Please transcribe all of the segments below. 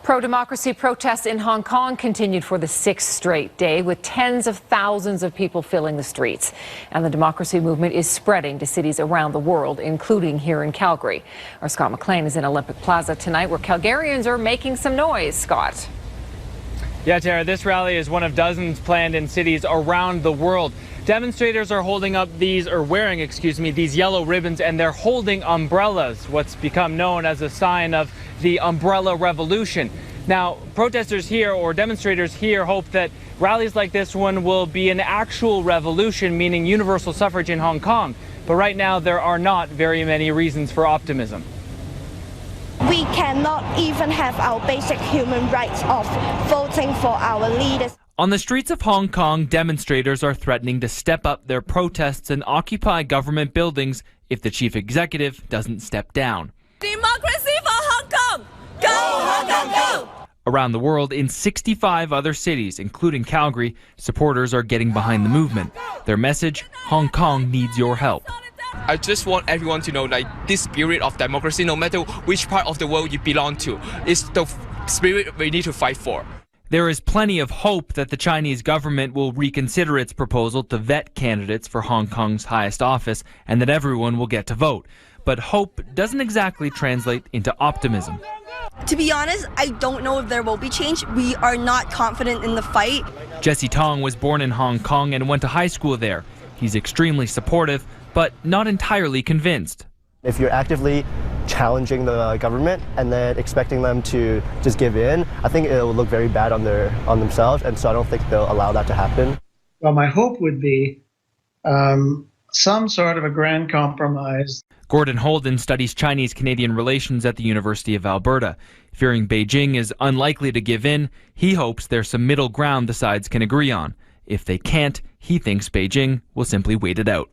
Pro-democracy protests in Hong Kong continued for the sixth straight day, with tens of thousands of people filling the streets. And the democracy movement is spreading to cities around the world, including here in Calgary. Our Scott McLean is in Olympic Plaza tonight, where Calgarians are making some noise. Scott. Yeah, Tara, this rally is one of dozens planned in cities around the world. Demonstrators are wearing these yellow ribbons, and they're holding umbrellas, what's become known as a sign of the umbrella revolution. Now, protesters here or demonstrators here hope that rallies like this one will be an actual revolution, meaning universal suffrage in Hong Kong. But right now, there are not very many reasons for optimism. We cannot even have our basic human rights of voting for our leaders. On the streets of Hong Kong, demonstrators are threatening to step up their protests and occupy government buildings if the chief executive doesn't step down. Democracy for Hong Kong! Go, Hong Kong, go! Around the world, in 65 other cities, including Calgary, supporters are getting behind the movement. Their message: Hong Kong needs your help. I just want everyone to know, this spirit of democracy, no matter which part of the world you belong to, is the spirit we need to fight for. There is plenty of hope that the Chinese government will reconsider its proposal to vet candidates for Hong Kong's highest office and that everyone will get to vote. But hope doesn't exactly translate into optimism. To be honest, I don't know if there will be change. We are not confident in the fight. Jesse Tong was born in Hong Kong and went to high school there. He's extremely supportive, but not entirely convinced. If you're actively challenging the government and then expecting them to just give in, I think it will look very bad on themselves, and so I don't think they'll allow that to happen. Well, my hope would be some sort of a grand compromise. Gordon Holden studies Chinese-Canadian relations at the University of Alberta. Fearing Beijing is unlikely to give in, he hopes there's some middle ground the sides can agree on. If they can't, he thinks Beijing will simply wait it out.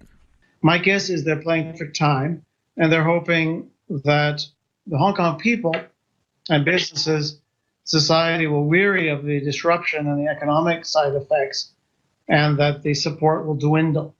My guess is they're playing for time, and they're hoping that the Hong Kong people and businesses, society will weary of the disruption and the economic side effects, and that the support will dwindle.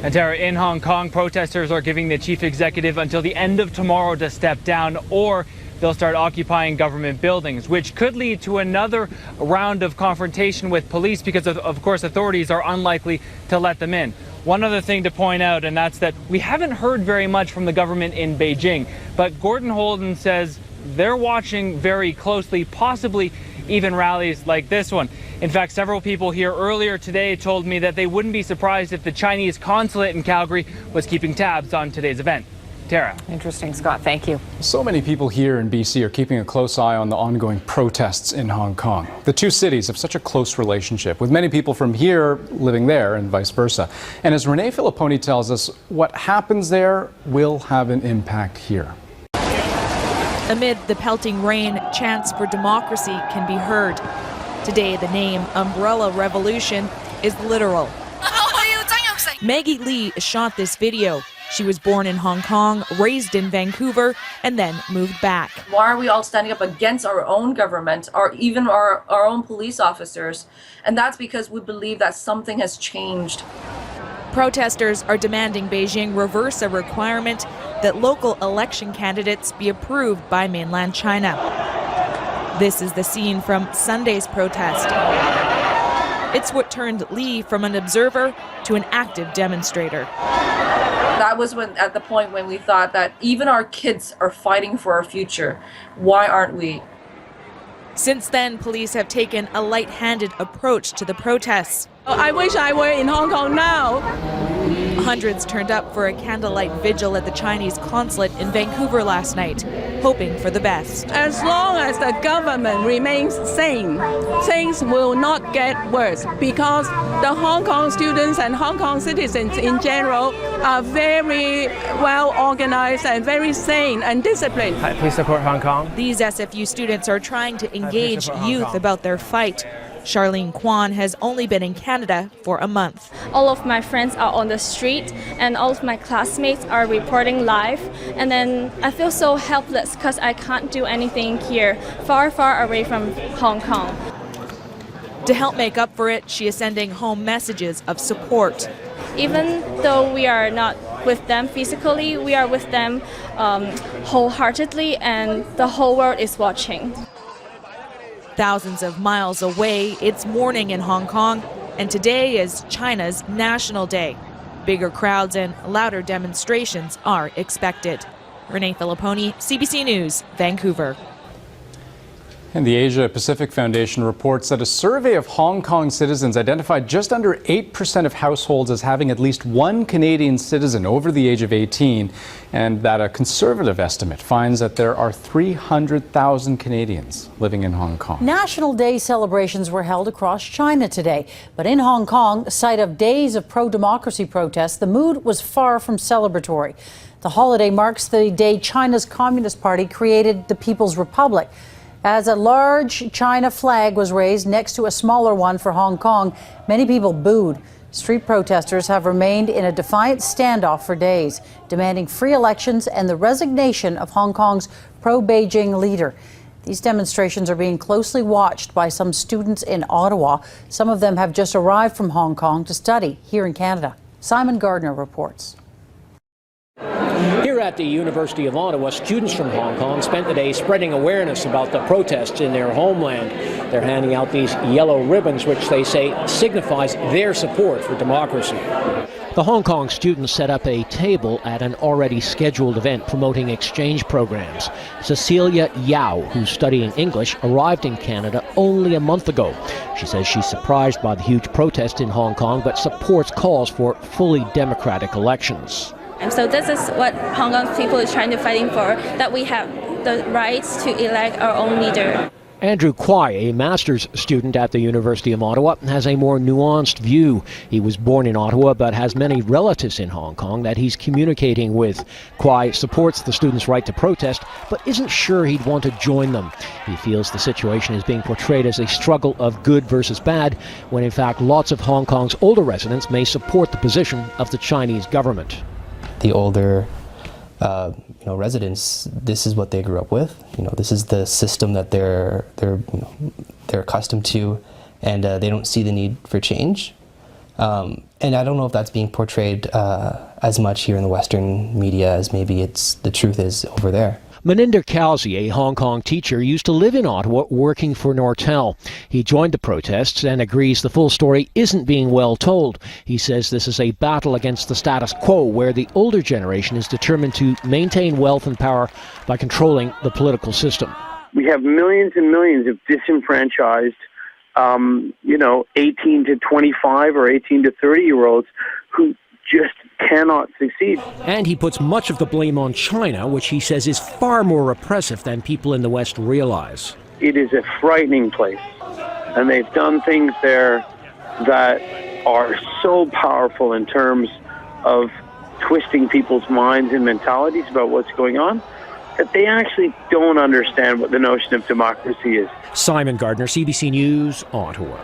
And Tara, in Hong Kong, protesters are giving the chief executive until the end of tomorrow to step down, or they'll start occupying government buildings, which could lead to another round of confrontation with police because, of course, authorities are unlikely to let them in. One other thing to point out, and that's that we haven't heard very much from the government in Beijing, but Gordon Holden says they're watching very closely, possibly even rallies like this one. In fact, several people here earlier today told me that they wouldn't be surprised if the Chinese consulate in Calgary was keeping tabs on today's event. Tara. Interesting, Scott. Thank you. So many people here in BC are keeping a close eye on the ongoing protests in Hong Kong. The two cities have such a close relationship, with many people from here living there and vice versa. And as Renee Filipponi tells us, what happens there will have an impact here. Amid the pelting rain, chants for democracy can be heard. Today, the name Umbrella Revolution is literal. Maggie Lee shot this video. She was born in Hong Kong, raised in Vancouver, and then moved back. Why are we all standing up against our own government, or even our own police officers? And that's because we believe that something has changed. Protesters are demanding Beijing reverse a requirement that local election candidates be approved by mainland China. This is the scene from Sunday's protest. It's what turned Lee from an observer to an active demonstrator. That was at the point when we thought that even our kids are fighting for our future. Why aren't we? Since then, police have taken a light-handed approach to the protests. I wish I were in Hong Kong now. Hundreds turned up for a candlelight vigil at the Chinese consulate in Vancouver last night, hoping for the best. As long as the government remains sane, things will not get worse, because the Hong Kong students and Hong Kong citizens in general are very well organized and very sane and disciplined. Please support Hong Kong. These SFU students are trying to engage youth about their fight. Charlene Kwan has only been in Canada for a month. All of my friends are on the street and all of my classmates are reporting live. And then I feel so helpless because I can't do anything here, far, far away from Hong Kong. To help make up for it, she is sending home messages of support. Even though we are not with them physically, we are with them wholeheartedly, and the whole world is watching. Thousands of miles away, it's morning in Hong Kong, and today is China's National Day. Bigger crowds and louder demonstrations are expected. Renee Filipponi, CBC News, Vancouver. And the Asia Pacific Foundation reports that a survey of Hong Kong citizens identified just under 8% of households as having at least one Canadian citizen over the age of 18, and that a conservative estimate finds that there are 300,000 Canadians living in Hong Kong. National Day celebrations were held across China today, but in Hong Kong, site of days of pro-democracy protests, the mood was far from celebratory. The holiday marks the day China's Communist Party created the People's Republic. As a large China flag was raised next to a smaller one for Hong Kong, many people booed. Street protesters have remained in a defiant standoff for days, demanding free elections and the resignation of Hong Kong's pro-Beijing leader. These demonstrations are being closely watched by some students in Ottawa. Some of them have just arrived from Hong Kong to study here in Canada. Simon Gardner reports. Here at the University of Ottawa, students from Hong Kong spent the day spreading awareness about the protests in their homeland. They're handing out these yellow ribbons, which they say signifies their support for democracy. The Hong Kong students set up a table at an already scheduled event promoting exchange programs. Cecilia Yao, who's studying English, arrived in Canada only a month ago. She says she's surprised by the huge protest in Hong Kong, but supports calls for fully democratic elections. And so this is what Hong Kong people is trying to fighting for, that we have the rights to elect our own leader. Andrew Kwai, a master's student at the University of Ottawa, has a more nuanced view. He was born in Ottawa but has many relatives in Hong Kong that he's communicating with. Kwai supports the students' right to protest but isn't sure he'd want to join them. He feels the situation is being portrayed as a struggle of good versus bad, when in fact lots of Hong Kong's older residents may support the position of the Chinese government. The older residents, this is what they grew up with. This is the system that they're accustomed to, and they don't see the need for change. And I don't know if that's being portrayed as much here in the Western media as maybe the truth is over there. Maninder Kalsi, a Hong Kong teacher, used to live in Ottawa working for Nortel. He joined the protests and agrees the full story isn't being well told. He says this is a battle against the status quo, where the older generation is determined to maintain wealth and power by controlling the political system. We have millions and millions of disenfranchised, 18 to 25 or 18 to 30-year-olds who just cannot succeed. And he puts much of the blame on China, which he says is far more repressive than people in the West realize. It is a frightening place, and they've done things there that are so powerful in terms of twisting people's minds and mentalities about what's going on, that they actually don't understand what the notion of democracy is. Simon Gardner, CBC News, Ottawa.